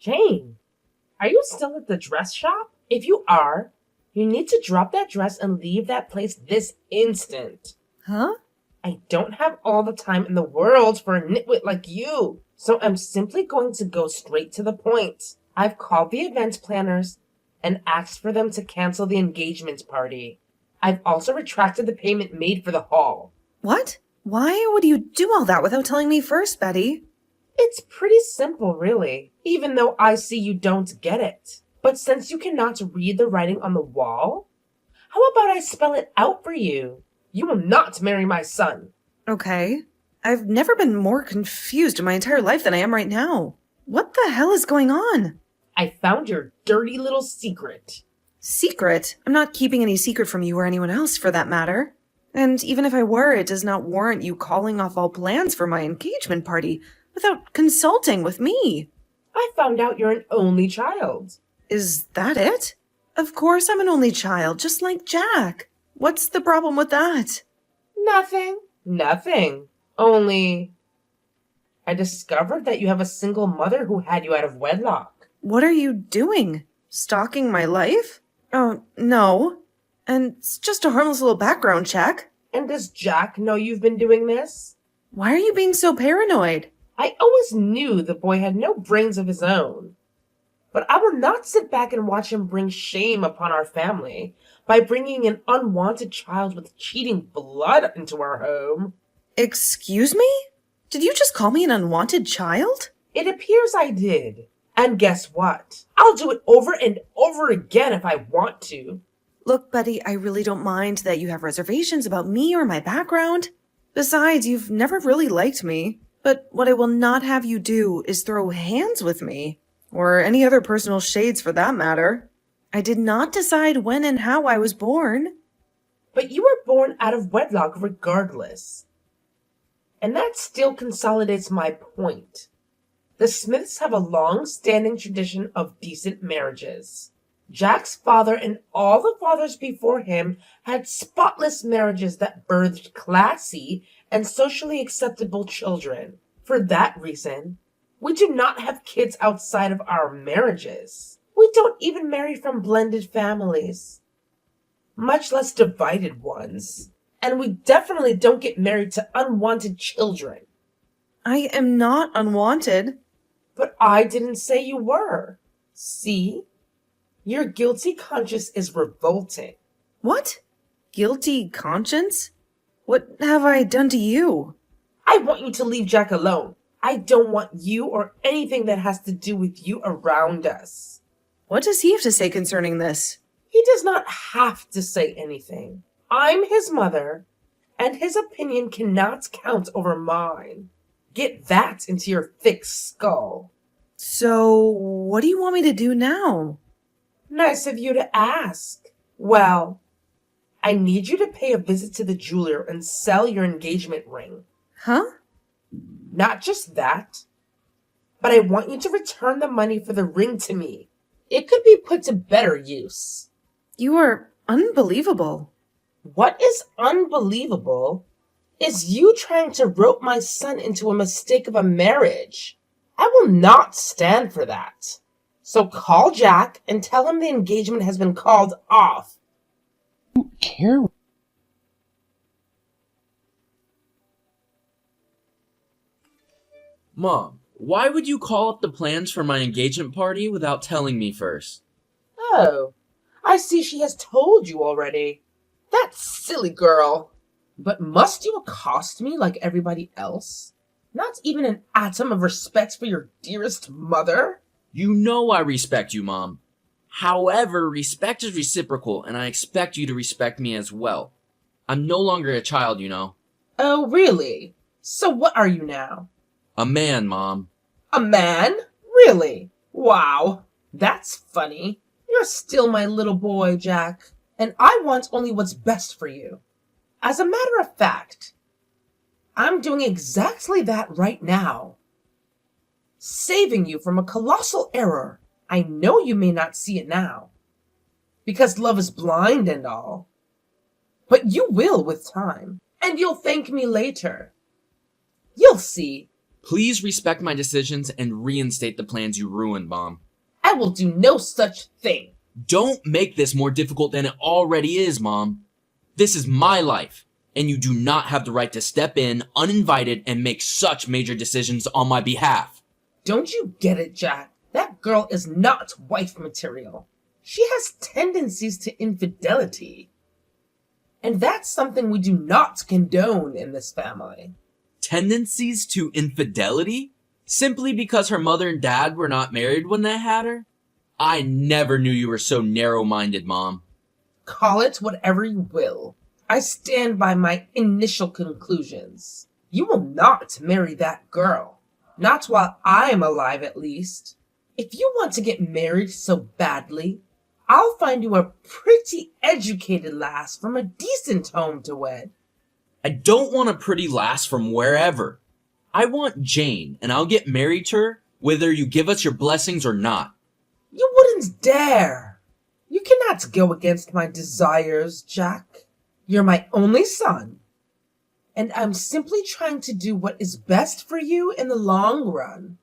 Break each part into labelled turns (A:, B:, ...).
A: Jane, are you still at the dress shop? If you are, you need to drop that dress and leave that place this instant.
B: Huh?
A: I don't have all the time in the world for a nitwit like you, so I'm simply going to go straight to the point. I've called the event planners and asked for them to cancel the engagement party. I've also retracted the payment made for the hall.
B: What? Why would you do all that without telling me first, Betty?
A: It's pretty simple, really, even though I see you don't get it. But since you cannot read the writing on the wall, how about I spell it out for you? You will not marry my son.
B: Okay. I've never been more confused in my entire life than I am right now. What the hell is going on?
A: I found your dirty little secret.
B: Secret? I'm not keeping any secret from you or anyone else, for that matter. And even if I were, it does not warrant you calling off all plans for my engagement party without consulting with me.
A: I found out you're an only child.
B: Is that it? Of course I'm an only child, just like Jack. What's the problem with that?
A: Nothing. Only, I discovered that you have a single mother who had you out of wedlock.
B: What are you doing? Stalking my life? Oh, no. And it's just a harmless little background check.
A: And does Jack know you've been doing this?
B: Why are you being so paranoid?
A: I always knew the boy had no brains of his own. But I will not sit back and watch him bring shame upon our family by bringing an unwanted child with cheating blood into our home.
B: Excuse me? Did you just call me an unwanted child?
A: It appears I did. And guess what? I'll do it over and over again if I want to.
B: Look, Betty, I really don't mind that you have reservations about me or my background. Besides, you've never really liked me. But what I will not have you do is throw hands with me. Or any other personal shades for that matter. I did not decide when and how I was born.
A: But you were born out of wedlock regardless. And that still consolidates my point. The Smiths have a long-standing tradition of decent marriages. Jack's father and all the fathers before him had spotless marriages that birthed classy and socially acceptable children. For that reason, we do not have kids outside of our marriages. We don't even marry from blended families, much less divided ones. And we definitely don't get married to unwanted children.
B: I am not unwanted.
A: But I didn't say you were. See? Your guilty conscience is revolting.
B: What? Guilty conscience? What have I done to you?
A: I want you to leave Jack alone. I don't want you or anything that has to do with you around us.
B: What does he have to say concerning this?
A: He does not have to say anything. I'm his mother, and his opinion cannot count over mine. Get that into your thick skull.
B: So, what do you want me to do now?
A: Nice of you to ask. Well, I need you to pay a visit to the jeweler and sell your engagement ring.
B: Huh?
A: Not just that, but I want you to return the money for the ring to me. It could be put to better use.
B: You are unbelievable.
A: What is unbelievable is you trying to rope my son into a mistake of a marriage. I will not stand for that. So call Jack and tell him the engagement has been called off.
C: Care.
D: Mom, why would you call up the plans for my engagement party without telling me first?
A: Oh, I see she has told you already. That silly girl. But must you accost me like everybody else? Not even an atom of respect for your dearest mother?
D: You know I respect you, Mom. However, respect is reciprocal, and I expect you to respect me as well. I'm no longer a child, you know.
A: Oh, really? So what are you now?
D: A man, Mom.
A: A man? Really? Wow. That's funny. You're still my little boy, Jack, and I want only what's best for you. As a matter of fact, I'm doing exactly that right now. Saving you from a colossal error. I know you may not see it now, because love is blind and all. But you will with time, and you'll thank me later. You'll see.
D: Please respect my decisions and reinstate the plans you ruined, Mom.
A: I will do no such thing.
D: Don't make this more difficult than it already is, Mom. This is my life, and you do not have the right to step in uninvited and make such major decisions on my behalf.
A: Don't you get it, Jack? That girl is not wife material. She has tendencies to infidelity. And that's something we do not condone in this family.
D: Tendencies to infidelity? Simply because her mother and dad were not married when they had her? I never knew you were so narrow-minded, Mom.
A: Call it whatever you will. I stand by my initial conclusions. You will not marry that girl. Not while I am alive, at least. If you want to get married so badly, I'll find you a pretty educated lass from a decent home to wed.
D: I don't want a pretty lass from wherever. I want Jane, and I'll get married to her whether you give us your blessings or not.
A: You wouldn't dare. You cannot go against my desires, Jack. You're my only son, and I'm simply trying to do what is best for you in the long run.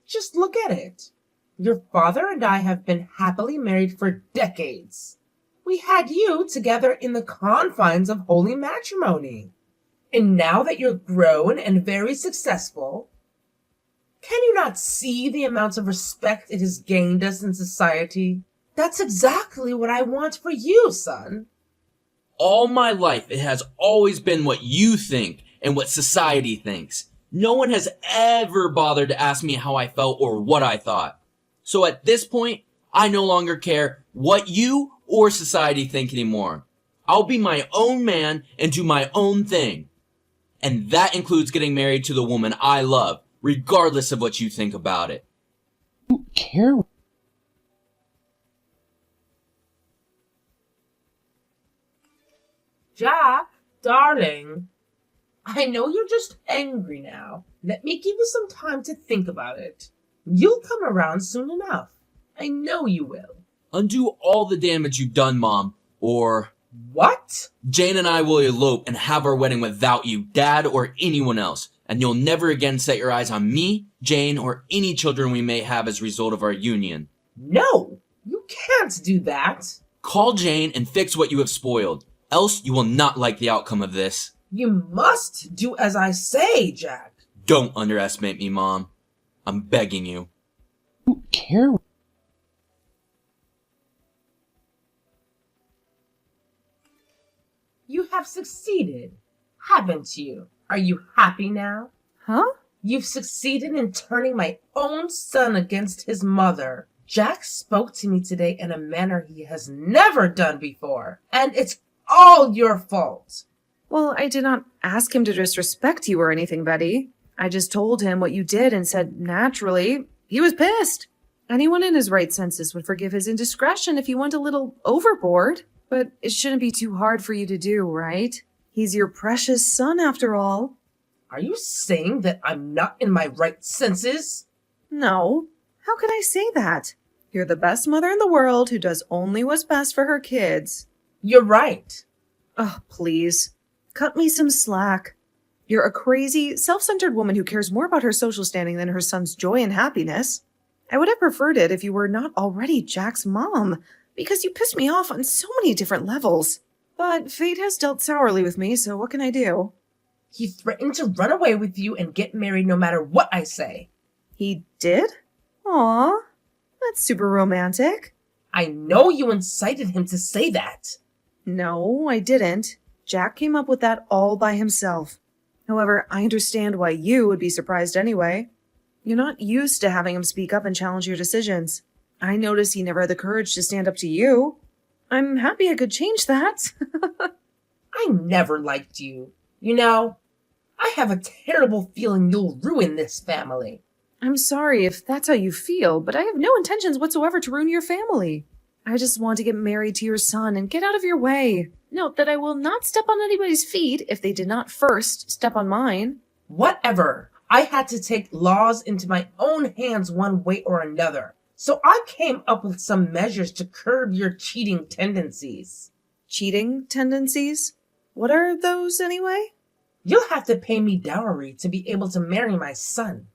A: Just look at it. Your father and I have been happily married for decades. We had you together in the confines of holy matrimony. And now that you're grown and very successful, can you not see the amount of respect it has gained us in society? That's exactly what I want for you, son.
D: All my life, it has always been what you think and what society thinks. No one has ever bothered to ask me how I felt or what I thought. So at this point, I no longer care what you or society think anymore. I'll be my own man and do my own thing. And that includes getting married to the woman I love, regardless of what you think about it.
C: I don't care.
A: Jack, darling, I know you're just angry now. Let me give you some time to think about it. You'll come around soon enough. I know you will.
D: Undo all the damage you've done, Mom, or
A: What?
D: Jane and I will elope and have our wedding without you, Dad, or anyone else, and you'll never again set your eyes on me, Jane, or any children we may have as a result of our union.
A: No, you can't do that.
D: Call Jane and fix what you have spoiled, else you will not like the outcome of this.
A: You must do as I say, Jack.
D: Don't underestimate me, Mom. I'm begging you.
C: I don't care.
A: You have succeeded, haven't you? Are you happy now?
B: Huh?
A: You've succeeded in turning my own son against his mother. Jack spoke to me today in a manner he has never done before, and it's all your fault.
B: Well, I did not ask him to disrespect you or anything, Betty. I just told him what you did and said, naturally, he was pissed. Anyone in his right senses would forgive his indiscretion if he went a little overboard. But it shouldn't be too hard for you to do, right? He's your precious son, after all.
A: Are you saying that I'm not in my right senses?
B: No. How could I say that? You're the best mother in the world who does only what's best for her kids.
A: You're right.
B: Oh, please. Cut me some slack. You're a crazy, self-centered woman who cares more about her social standing than her son's joy and happiness. I would have preferred it if you were not already Jack's mom, because you pissed me off on so many different levels. But fate has dealt sourly with me, so what can I do?
A: He threatened to run away with you and get married no matter what I say.
B: He did? Aw, that's super romantic.
A: I know you incited him to say that.
B: No, I didn't. Jack came up with that all by himself. However, I understand why you would be surprised anyway. You're not used to having him speak up and challenge your decisions. I notice he never had the courage to stand up to you. I'm happy I could change that.
A: I never liked you. You know, I have a terrible feeling you'll ruin this family.
B: I'm sorry if that's how you feel, but I have no intentions whatsoever to ruin your family. I just want to get married to your son and get out of your way. Note that I will not step on anybody's feet if they did not first step on mine.
A: Whatever. I had to take laws into my own hands one way or another. So I came up with some measures to curb your cheating tendencies.
B: Cheating tendencies? What are those anyway?
A: You'll have to pay me dowry to be able to marry my son.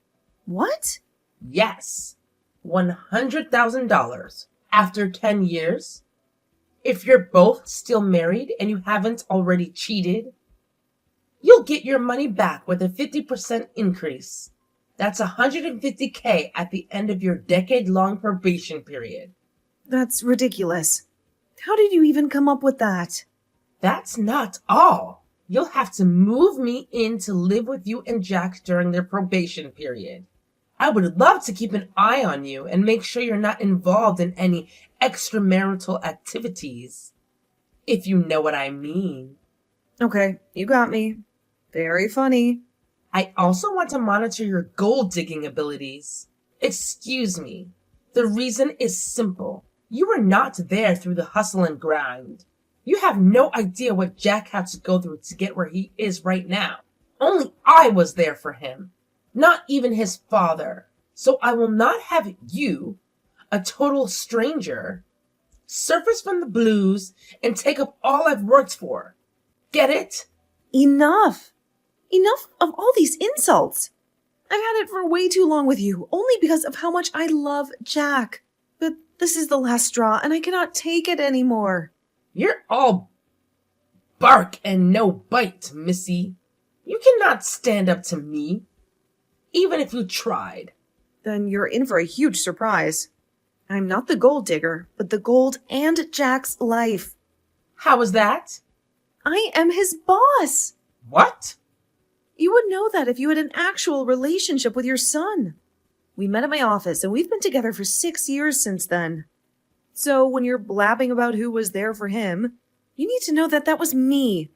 B: What?
A: Yes, $100,000 after 10 years. If you're both still married and you haven't already cheated, you'll get your money back with a 50% increase. That's $150K at the end of your decade-long probation period.
B: That's ridiculous. How did you even come up with that?
A: That's not all. You'll have to move me in to live with you and Jack during their probation period. I would love to keep an eye on you and make sure you're not involved in any extramarital activities, if you know what I mean.
B: Okay, you got me. Very funny.
A: I also want to monitor your gold digging abilities. Excuse me. The reason is simple. You were not there through the hustle and grind. You have no idea what Jack had to go through to get where he is right now. Only I was there for him, not even his father. So I will not have you, a total stranger, surface from the blues and take up all I've worked for. Get it?
B: Enough! Enough of all these insults! I've had it for way too long with you, only because of how much I love Jack. But this is the last straw, and I cannot take it anymore.
A: You're all bark and no bite, Missy. You cannot stand up to me, even if you tried.
B: Then you're in for a huge surprise. I'm not the gold digger, but the gold and Jack's life.
A: How was that?
B: I am his boss.
A: What?
B: You would know that if you had an actual relationship with your son. We met at my office, and we've been together for 6 years since then. So when you're blabbing about who was there for him, you need to know that that was me.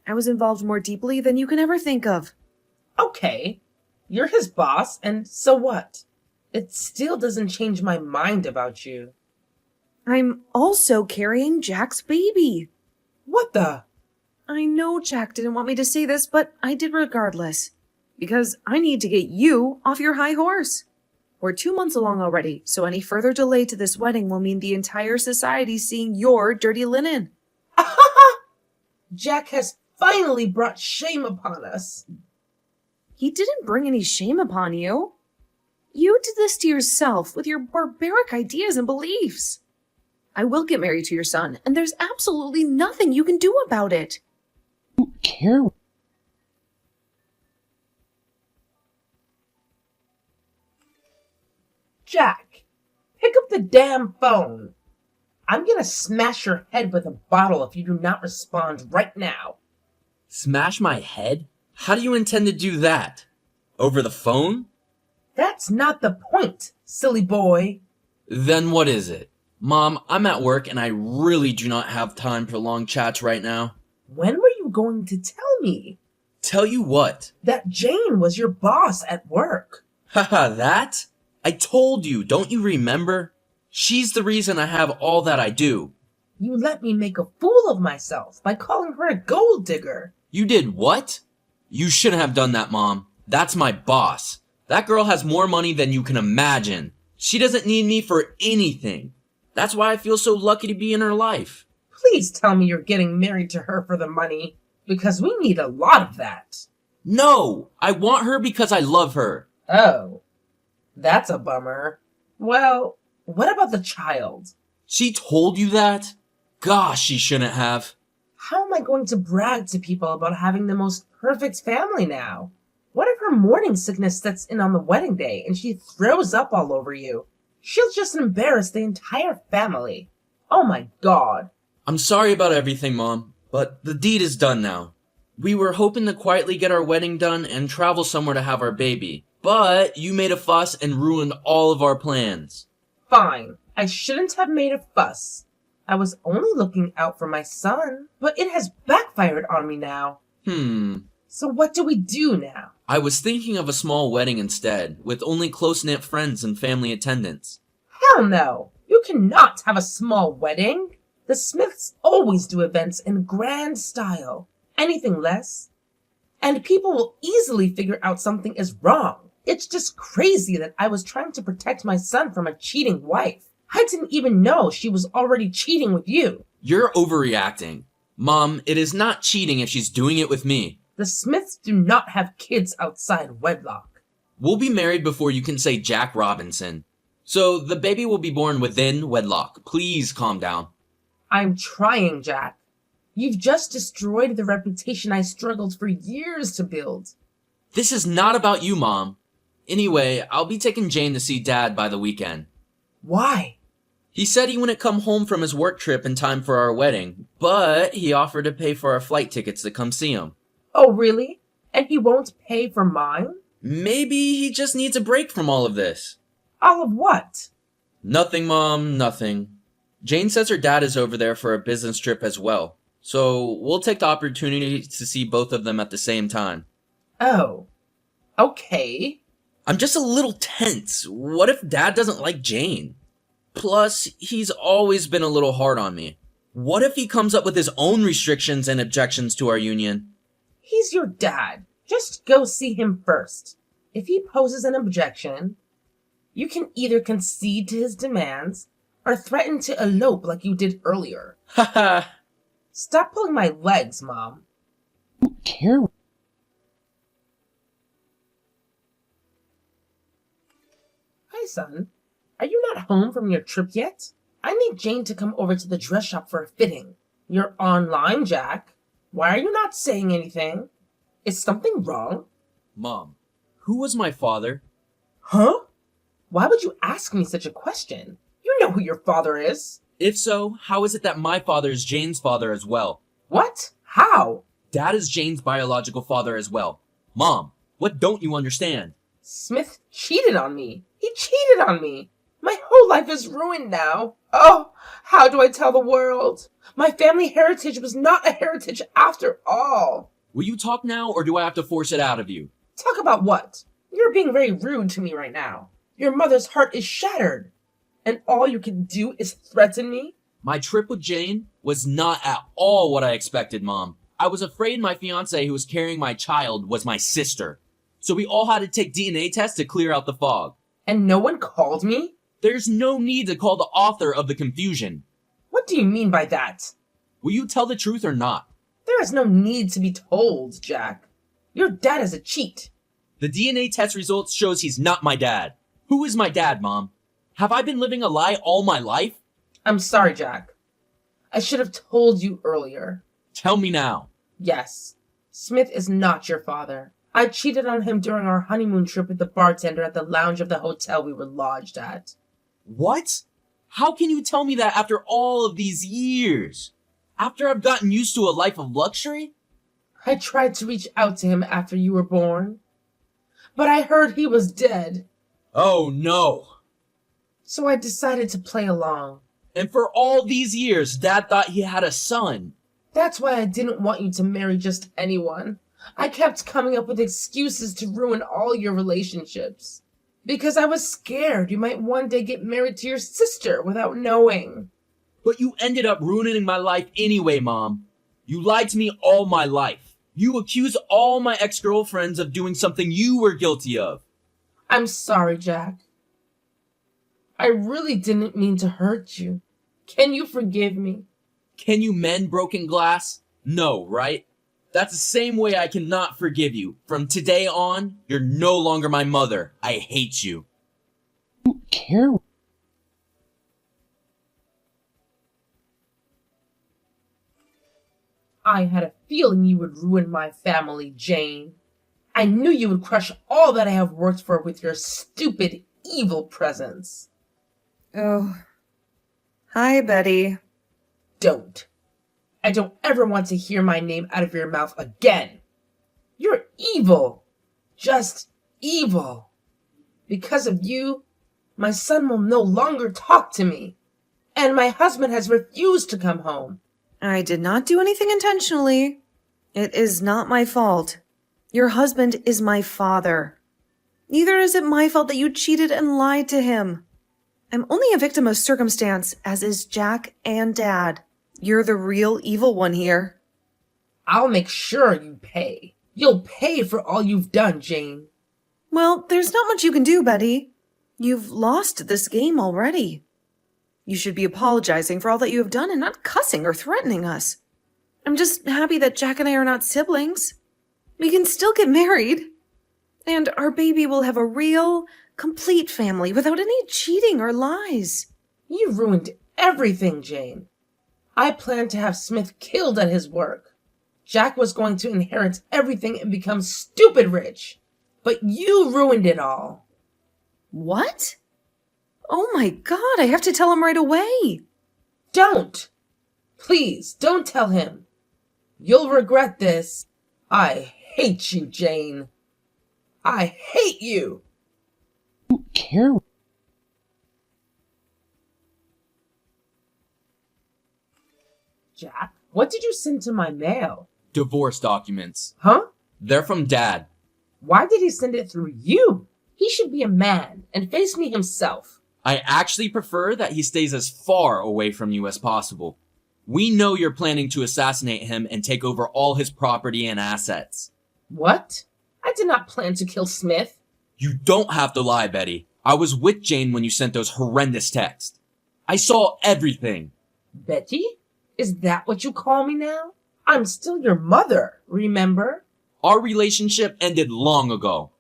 B: I was involved more deeply than you can ever think of.
A: Okay, you're his boss, and so what? It still doesn't change my mind about you.
B: I'm also carrying Jack's baby.
A: What the?
B: I know Jack didn't want me to say this, but I did regardless. Because I need to get you off your high horse. We're 2 months along already, so any further delay to this wedding will mean the entire society seeing your dirty linen.
A: Jack has finally brought shame upon us.
B: He didn't bring any shame upon you. You did this to yourself with your barbaric ideas and beliefs. I will get married to your son, and there's absolutely nothing you can do about it.
C: I don't care.
A: Jack, pick up the damn phone. I'm gonna smash your head with a bottle if you do not respond right now.
D: Smash my head? How do you intend to do that? Over the phone?
A: That's not the point, silly boy.
D: Then what is it? Mom, I'm at work and I really do not have time for long chats right now.
A: When were you going to tell me?
D: Tell you what?
A: That Jane was your boss at work.
D: Haha, that? I told you, don't you remember? She's the reason I have all that I do.
A: You let me make a fool of myself by calling her a gold digger.
D: You did what? You shouldn't have done that, Mom. That's my boss. That girl has more money than you can imagine. She doesn't need me for anything. That's why I feel so lucky to be in her life.
A: Please tell me you're getting married to her for the money, because we need a lot of that.
D: No! I want her because I love her.
A: Oh, that's a bummer. Well, what about the child?
D: She told you that? Gosh, she shouldn't have.
A: How am I going to brag to people about having the most perfect family now? What if her morning sickness sets in on the wedding day and she throws up all over you? She'll just embarrass the entire family. Oh my God.
D: I'm sorry about everything, Mom, but the deed is done now. We were hoping to quietly get our wedding done and travel somewhere to have our baby, but you made a fuss and ruined all of our plans.
A: Fine. I shouldn't have made a fuss. I was only looking out for my son, but it has backfired on me now. So what do we do now?
D: I was thinking of a small wedding instead, with only close-knit friends and family attendance.
A: Hell no! You cannot have a small wedding. The Smiths always do events in grand style. Anything less, and people will easily figure out something is wrong. It's just crazy that I was trying to protect my son from a cheating wife. I didn't even know she was already cheating with you.
D: You're overreacting. Mom, it is not cheating if she's doing it with me.
A: The Smiths do not have kids outside wedlock.
D: We'll be married before you can say Jack Robinson. So the baby will be born within wedlock. Please calm down.
A: I'm trying, Jack. You've just destroyed the reputation I struggled for years to build.
D: This is not about you, Mom. Anyway, I'll be taking Jane to see Dad by the weekend.
A: Why?
D: He said he wouldn't come home from his work trip in time for our wedding, but he offered to pay for our flight tickets to come see him.
A: Oh, really? And he won't pay for mine?
D: Maybe he just needs a break from all of this.
A: All of what?
D: Nothing, Mom, nothing. Jane says her dad is over there for a business trip as well, so we'll take the opportunity to see both of them at the same time.
A: Oh, okay.
D: I'm just a little tense. What if Dad doesn't like Jane? Plus, he's always been a little hard on me. What if he comes up with his own restrictions and objections to our union?
A: He's your dad. Just go see him first. If he poses an objection, you can either concede to his demands or threaten to elope like you did earlier.
D: Haha.
A: Stop pulling my legs, Mom.
C: Carol.
A: Hi, son. Are you not home from your trip yet? I need Jane to come over to the dress shop for a fitting. You're online, Jack. Why are you not saying anything? Is something wrong?
D: Mom, who was my father?
A: Huh? Why would you ask me such a question? You know who your father is.
D: If so, how is it that my father is Jane's father as well?
A: What? How?
D: Dad is Jane's biological father as well. Mom, what don't you understand?
A: Smith cheated on me. He cheated on me. My whole life is ruined now. Oh, how do I tell the world? My family heritage was not a heritage after all.
D: Will you talk now, or do I have to force it out of you?
A: Talk about what? You're being very rude to me right now. Your mother's heart is shattered. And all you can do is threaten me?
D: My trip with Jane was not at all what I expected, Mom. I was afraid my fiancée who was carrying my child was my sister. So we all had to take DNA tests to clear out the fog.
A: And no one called me?
D: There's no need to call the author of the confusion.
A: What do you mean by that?
D: Will you tell the truth or not?
A: There is no need to be told, Jack. Your dad is a cheat.
D: The DNA test results shows he's not my dad. Who is my dad, Mom? Have I been living a lie all my life?
A: I'm sorry, Jack. I should have told you earlier.
D: Tell me now.
A: Yes, Smith is not your father. I cheated on him during our honeymoon trip with the bartender at the lounge of the hotel we were lodged at.
D: What? How can you tell me that after all of these years? After I've gotten used to a life of luxury?
A: I tried to reach out to him after you were born, but I heard he was dead.
D: Oh no.
A: So I decided to play along.
D: And for all these years, Dad thought he had a son.
A: That's why I didn't want you to marry just anyone. I kept coming up with excuses to ruin all your relationships. Because I was scared you might one day get married to your sister without knowing.
D: But you ended up ruining my life anyway, Mom. You lied to me all my life. You accused all my ex-girlfriends of doing something you were guilty of.
A: I'm sorry, Jack. I really didn't mean to hurt you. Can you forgive me?
D: Can you mend broken glass? No, right? That's the same way I cannot forgive you. From today on, you're no longer my mother. I hate you.
C: Carol.
A: I had a feeling you would ruin my family, Jane. I knew you would crush all that I have worked for with your stupid, evil presence.
B: Oh. Hi, Betty.
A: Don't. I don't ever want to hear my name out of your mouth again. You're evil. Just evil. Because of you, my son will no longer talk to me. And my husband has refused to come home.
B: I did not do anything intentionally. It is not my fault. Your husband is my father. Neither is it my fault that you cheated and lied to him. I'm only a victim of circumstance, as is Jack and Dad. You're the real evil one here.
A: I'll make sure you pay. You'll pay for all you've done, Jane.
B: Well, there's not much you can do, Betty. You've lost this game already. You should be apologizing for all that you have done and not cussing or threatening us. I'm just happy that Jack and I are not siblings. We can still get married. And our baby will have a real, complete family without any cheating or lies.
A: You ruined everything, Jane. I planned to have Smith killed at his work. Jack was going to inherit everything and become stupid rich. But you ruined it all.
B: What? Oh my God, I have to tell him right away.
A: Don't. Please, don't tell him. You'll regret this. I hate you, Jane. I hate you.
C: don't care.
A: Jack, what did you send to my mail?
D: Divorce documents.
A: Huh?
D: They're from Dad.
A: Why did he send it through you? He should be a man and face me himself.
D: I actually prefer that he stays as far away from you as possible. We know you're planning to assassinate him and take over all his property and assets.
A: What? I did not plan to kill Smith.
D: You don't have to lie, Betty. I was with Jane when you sent those horrendous texts. I saw everything.
A: Betty? Is that what you call me now? I'm still your mother, remember?
D: Our relationship ended long ago.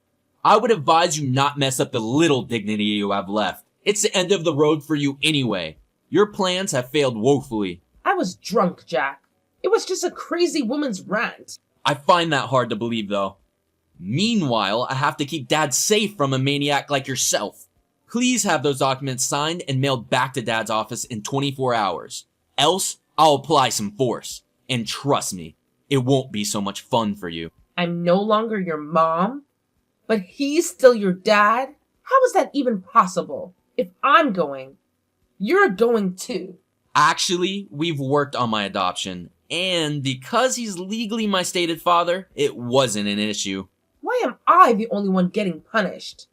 D: I would advise you not mess up the little dignity you have left. It's the end of the road for you anyway. Your plans have failed woefully.
A: I was drunk, Jack. It was just a crazy woman's rant.
D: I find that hard to believe, though. Meanwhile, I have to keep Dad safe from a maniac like yourself. Please have those documents signed and mailed back to Dad's office in 24 hours. Else, I'll apply some force. And trust me, it won't be so much fun for you.
A: I'm no longer your mom, but he's still your dad? How is that even possible? If I'm going, you're going too.
D: Actually, we've worked on my adoption, and because he's legally my stated father, it wasn't an issue.
A: Why am I the only one getting punished?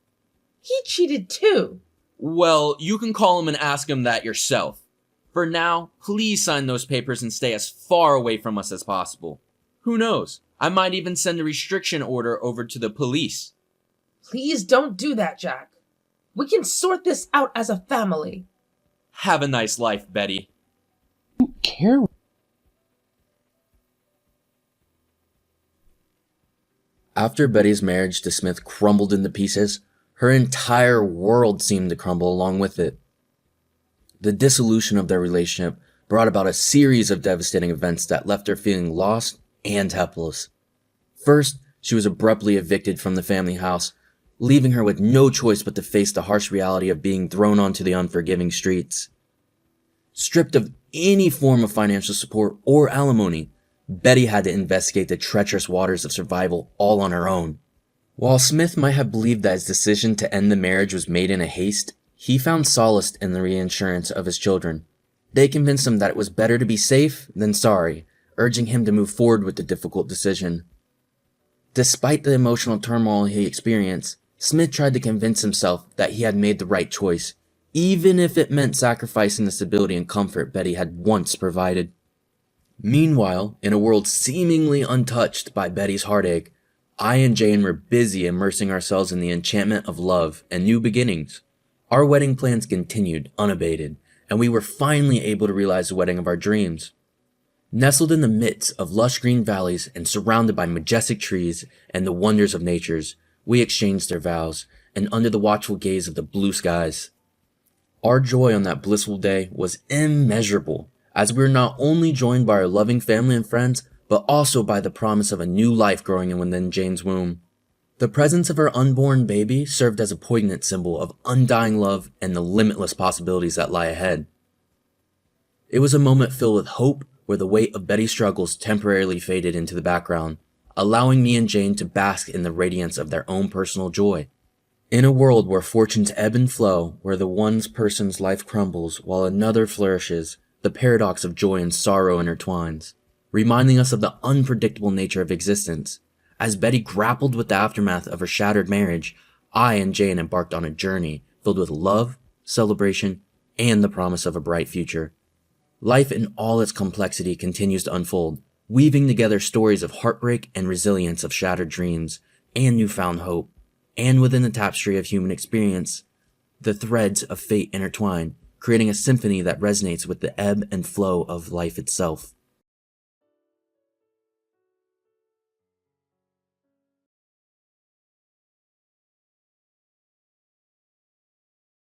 A: He cheated too.
D: Well, you can call him and ask him that yourself. For now, please sign those papers and stay as far away from us as possible. Who knows? I might even send a restriction order over to the police.
A: Please don't do that, Jack. We can sort this out as a family.
D: Have a nice life, Betty.
C: don't care.
E: After Betty's marriage to Smith crumbled into pieces, her entire world seemed to crumble along with it. The dissolution of their relationship brought about a series of devastating events that left her feeling lost and helpless. First, she was abruptly evicted from the family house, leaving her with no choice but to face the harsh reality of being thrown onto the unforgiving streets. Stripped of any form of financial support or alimony, Betty had to investigate the treacherous waters of survival all on her own. While Smith might have believed that his decision to end the marriage was made in a haste, he found solace in the reinsurance of his children. They convinced him that it was better to be safe than sorry, urging him to move forward with the difficult decision. Despite the emotional turmoil he experienced, Smith tried to convince himself that he had made the right choice, even if it meant sacrificing the stability and comfort Betty had once provided. Meanwhile, in a world seemingly untouched by Betty's heartache, I and Jane were busy immersing ourselves in the enchantment of love and new beginnings. Our wedding plans continued unabated, and we were finally able to realize the wedding of our dreams. Nestled in the midst of lush green valleys and surrounded by majestic trees and the wonders of natures, we exchanged our vows, and under the watchful gaze of the blue skies. Our joy on that blissful day was immeasurable, as we were not only joined by our loving family and friends, but also by the promise of a new life growing within Jane's womb. The presence of her unborn baby served as a poignant symbol of undying love and the limitless possibilities that lie ahead. It was a moment filled with hope where the weight of Betty's struggles temporarily faded into the background, allowing me and Jane to bask in the radiance of their own personal joy. In a world where fortunes ebb and flow, where the one person's life crumbles while another flourishes, the paradox of joy and sorrow intertwines, reminding us of the unpredictable nature of existence. As Betty grappled with the aftermath of her shattered marriage, I and Jane embarked on a journey filled with love, celebration, and the promise of a bright future. Life in all its complexity continues to unfold, weaving together stories of heartbreak and resilience of shattered dreams and newfound hope. And within the tapestry of human experience, the threads of fate intertwine, creating a symphony that resonates with the ebb and flow of life itself.